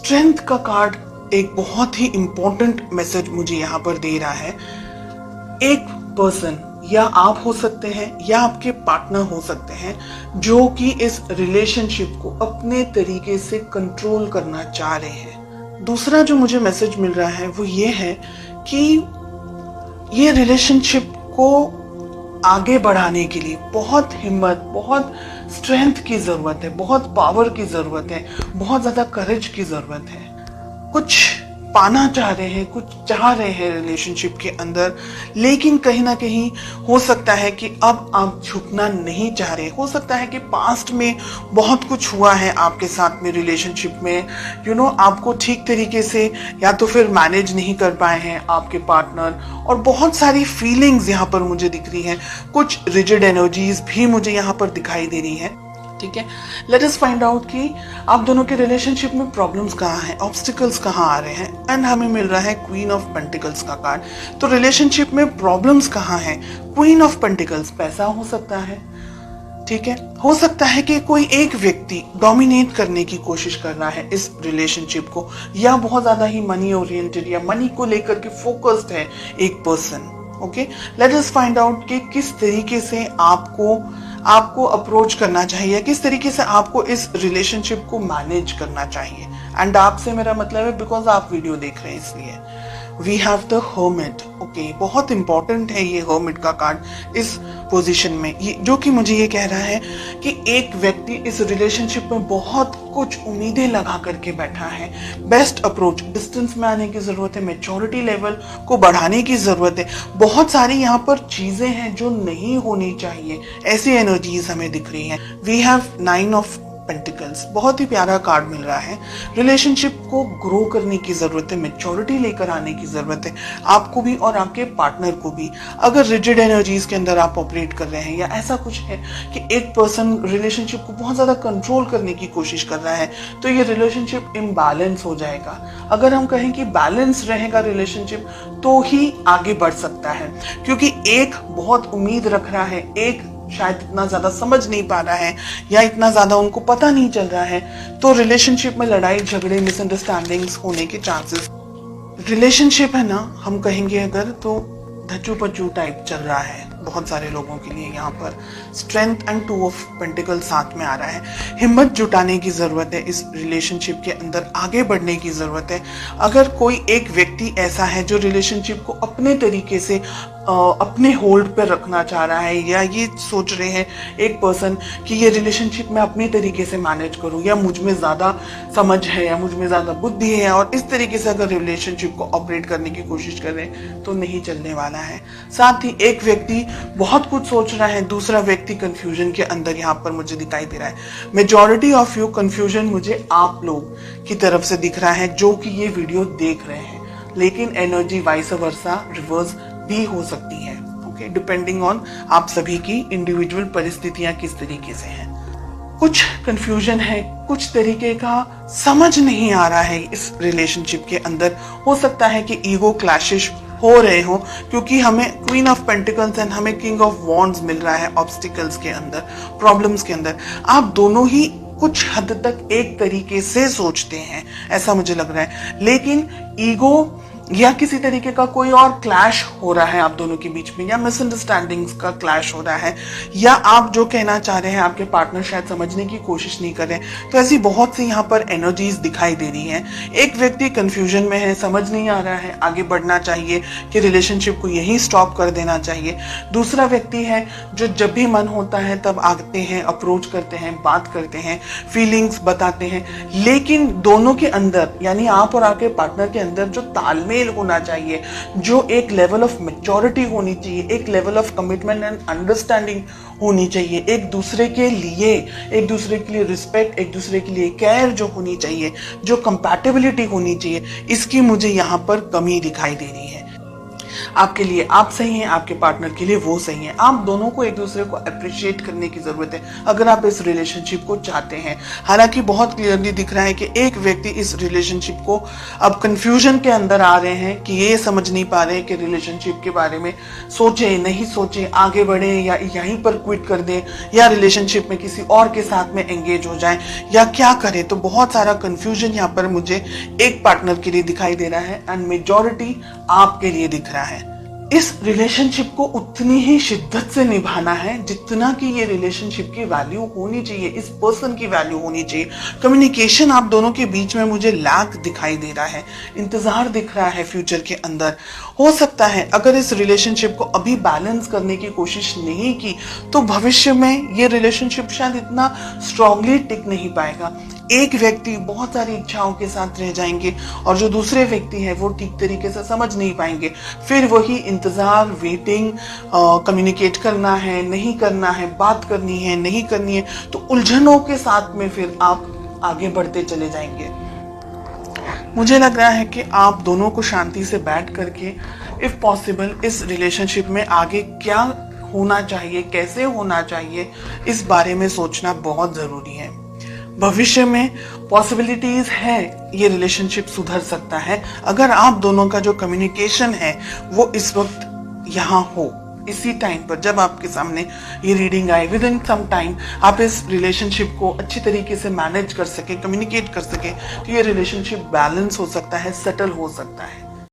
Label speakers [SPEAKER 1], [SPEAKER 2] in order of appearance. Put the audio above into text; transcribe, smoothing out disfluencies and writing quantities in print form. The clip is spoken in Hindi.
[SPEAKER 1] स्ट्रेंथ का कार्ड एक बहुत ही इंपॉर्टेंट मैसेज मुझे यहाँ पर दे रहा है। एक पर्सन, या आप हो सकते हैं या आपके पार्टनर हो सकते हैं, जो कि इस रिलेशनशिप को अपने तरीके से कंट्रोल करना चाह रहे हैं। दूसरा जो मुझे मैसेज मिल रहा है वो ये है कि ये रिलेशनशिप को आगे बढ़ाने के लिए बहुत हिम्मत, बहुत स्ट्रेंथ की जरूरत है, बहुत पावर की जरूरत है, बहुत ज्यादा करेज की जरूरत है। कुछ पाना चाह रहे हैं, कुछ चाह रहे हैं रिलेशनशिप के अंदर, लेकिन कहीं ना कहीं हो सकता है कि अब आप झुकना नहीं चाह रहे। हो सकता है कि पास्ट में बहुत कुछ हुआ है आपके साथ में रिलेशनशिप में, आपको ठीक तरीके से या तो फिर मैनेज नहीं कर पाए हैं आपके पार्टनर, और बहुत सारी फीलिंग्स यहाँ पर मुझे दिख रही हैं। कुछ रिजिड एनर्जीज भी मुझे यहाँ पर दिखाई दे रही हैं। ठीक है, लेट अस फाइंड आउट कि आप दोनों के रिलेशनशिप में प्रॉब्लम्स कहाँ हैं, ऑब्स्टिकल्स कहाँ आ रहे हैं। एंड हमें मिल रहा है क्वीन ऑफ पेंटिकल्स का कार्ड। तो रिलेशनशिप में प्रॉब्लम्स कहाँ हैं? क्वीन ऑफ पेंटिकल्स, पैसा हो सकता है, ठीक है, हो सकता है कि कोई एक व्यक्ति डोमिनेट करने की कोशिश कर रहा है इस रिलेशनशिप को, या बहुत ज्यादा ही मनी ओरिएंटेड या मनी को लेकर के फोकस्ड है एक person. Okay, let us find out कि किस तरीके से आपको अप्रोच करना चाहिए, किस तरीके से आपको इस रिलेशनशिप को मैनेज करना चाहिए। एंड आपसे मेरा मतलब है बिकॉज आप वीडियो देख रहे हैं इसलिए। We have the Hermite. Okay, बहुत इंपॉर्टेंट है ये हर्मिट का कार्ड इस पोजीशन में, ये जो कि मुझे ये कह रहा है कि एक व्यक्ति इस रिलेशनशिप में बहुत कुछ उम्मीदें लगा करके बैठा है। बेस्ट अप्रोच, डिस्टेंस में आने की जरूरत है, मैच्योरिटी लेवल को बढ़ाने की जरूरत है। बहुत सारी यहाँ पर चीजें हैं जो नहीं होनी चाहिए, ऐसी एनर्जीज हमें दिख रही हैं। वी हैव 9 ऑफ पेंटिकल्स, बहुत ही प्यारा कार्ड मिल रहा है। रिलेशनशिप को ग्रो करने की जरूरत है, मैच्योरिटी लेकर आने की जरूरत है, आपको भी और आपके पार्टनर को भी। अगर रिजिड एनर्जीज के अंदर आप ऑपरेट कर रहे हैं, या ऐसा कुछ है कि एक पर्सन रिलेशनशिप को बहुत ज्यादा कंट्रोल करने की कोशिश कर रहा है, तो ये रिलेशनशिप इम्बैलेंस हो जाएगा। अगर हम कहें कि बैलेंस रहेगा रिलेशनशिप, तो ही आगे बढ़ सकता है, क्योंकि एक बहुत उम्मीद रख रहा है, एक शायद इतना ज्यादा समझ नहीं पा रहा है, या इतना ज्यादा उनको पता नहीं चल रहा है, तो रिलेशनशिप में लड़ाई झगड़े, मिसअंडरस्टैंडिंग्स होने के चांसेस। रिलेशनशिप है ना, हम कहेंगे अगर, तो धच्चू पच्चू टाइप चल रहा है बहुत सारे लोगों के लिए। यहाँ पर स्ट्रेंथ एंड 2 ऑफ पेंटिकल साथ में आ रहा है। हिम्मत जुटाने की जरूरत है, इस रिलेशनशिप के अंदर आगे बढ़ने की जरूरत है। अगर कोई एक व्यक्ति ऐसा है जो रिलेशनशिप को अपने तरीके से अपने होल्ड पर रखना चाह रहा है, या ये सोच रहे हैं एक पर्सन कि ये रिलेशनशिप मैं अपने तरीके से मैनेज करूं, या मुझ में ज्यादा समझ है, या मुझ में ज्यादा बुद्धि है, और इस तरीके से अगर रिलेशनशिप को ऑपरेट करने की कोशिश कर रहे हैं, तो नहीं चलने वाला है। साथ ही एक व्यक्ति बहुत कुछ सोच रहा है, दूसरा व्यक्ति कंफ्यूजन के अंदर यहाँ पर मुझे दिखाई दे रहा है। मेजॉरिटी ऑफ यू कंफ्यूजन मुझे आप लोग की तरफ से दिख रहा है जो कि ये वीडियो देख रहे हैं, लेकिन एनर्जी वाइस वर्सा रिवर्स भी हो सकती है। ओके, डिपेंडिंग ऑन आप सभी की इंडिविजुअल परिस्थितियां किस तरीके से हैं। कुछ कंफ्यूजन है, कुछ तरीके का समझ नहीं आ रहा है इस रिलेशनशिप के अंदर। हो सकता है कि ईगो क्लैशेस हो रहे हो, क्योंकि हमें क्वीन ऑफ पेंटिकल्स एंड हमें किंग ऑफ वॉन्ड्स मिल रहा है ऑब्स्टिकल्स के अंदर, प्रॉब्लम्स के अंदर। आप दोनों ही कुछ हद तक एक तरीके से सोचते हैं, ऐसा मुझे लग रहा है, लेकिन ईगो या किसी तरीके का कोई और क्लैश हो रहा है आप दोनों के बीच में, या मिसअंडरस्टैंडिंग्स का क्लैश हो रहा है, या आप जो कहना चाह रहे हैं आपके पार्टनर शायद समझने की कोशिश नहीं कर रहे। तो ऐसी बहुत सी यहाँ पर एनर्जीज दिखाई दे रही हैं। एक व्यक्ति कंफ्यूजन में है, समझ नहीं आ रहा है आगे बढ़ना चाहिए कि रिलेशनशिप को यहीं स्टॉप कर देना चाहिए। दूसरा व्यक्ति है जो जब भी मन होता है तब आते हैं, अप्रोच करते हैं, बात करते हैं, फीलिंग्स बताते हैं, लेकिन दोनों के अंदर, यानी आप और आपके पार्टनर के अंदर जो तालमेल होना चाहिए, जो एक लेवल ऑफ मैच्योरिटी होनी चाहिए, एक level of commitment and understanding होनी चाहिए, एक दूसरे के लिए रिस्पेक्ट, एक दूसरे के लिए केयर जो होनी चाहिए, जो कंपैटिबिलिटी होनी चाहिए, इसकी मुझे यहाँ पर कमी दिखाई दे रही है। आपके लिए आप सही हैं, आपके पार्टनर के लिए वो सही है। आप दोनों को एक दूसरे को अप्रिशिएट करने की जरूरत है अगर आप इस रिलेशनशिप को चाहते हैं। हालांकि बहुत क्लियरली दिख रहा है कि एक व्यक्ति इस रिलेशनशिप को अब कंफ्यूजन के अंदर आ रहे हैं कि ये समझ नहीं पा रहे कि रिलेशनशिप के बारे में सोचे नहीं सोचे, आगे बढ़े या यहीं पर क्विट कर दें, या रिलेशनशिप में किसी और के साथ में एंगेज हो जाएं, या क्या करें। तो बहुत सारा कंफ्यूजन यहाँ पर मुझे एक पार्टनर के लिए दिखाई दे रहा है एंड मेजॉरिटी आपके लिए दिख रहा है। इस रिलेशनशिप को उतनी ही शिद्दत से निभाना है जितना कि ये रिलेशनशिप की वैल्यू होनी चाहिए, इस पर्सन की वैल्यू होनी चाहिए। कम्युनिकेशन आप दोनों के बीच में मुझे लैक दिखाई दे रहा है, इंतजार दिख रहा है फ्यूचर के अंदर। हो सकता है अगर इस रिलेशनशिप को अभी बैलेंस करने की कोशिश नहीं की तो भविष्य में ये रिलेशनशिप शायद इतना स्ट्रांगली टिक नहीं पाएगा। एक व्यक्ति बहुत सारी इच्छाओं के साथ रह जाएंगे और जो दूसरे व्यक्ति है वो ठीक तरीके से समझ नहीं पाएंगे। फिर वही इंतजार, वेटिंग, कम्युनिकेट करना है नहीं करना है, बात करनी है नहीं करनी है, तो उलझनों के साथ में फिर आप आगे बढ़ते चले जाएंगे। मुझे लग रहा है कि आप दोनों को शांति से बैठ करके इफ पॉसिबल इस रिलेशनशिप में आगे क्या होना चाहिए, कैसे होना चाहिए, इस बारे में सोचना बहुत जरूरी है। भविष्य में पॉसिबिलिटीज है ये रिलेशनशिप सुधर सकता है अगर आप दोनों का जो कम्युनिकेशन है वो इस वक्त यहाँ हो। इसी टाइम पर जब आपके सामने ये रीडिंग आए, विद इन सम टाइम आप इस रिलेशनशिप को अच्छी तरीके से मैनेज कर सके, कम्युनिकेट कर सके, तो ये रिलेशनशिप बैलेंस हो सकता है, सेटल हो सकता है।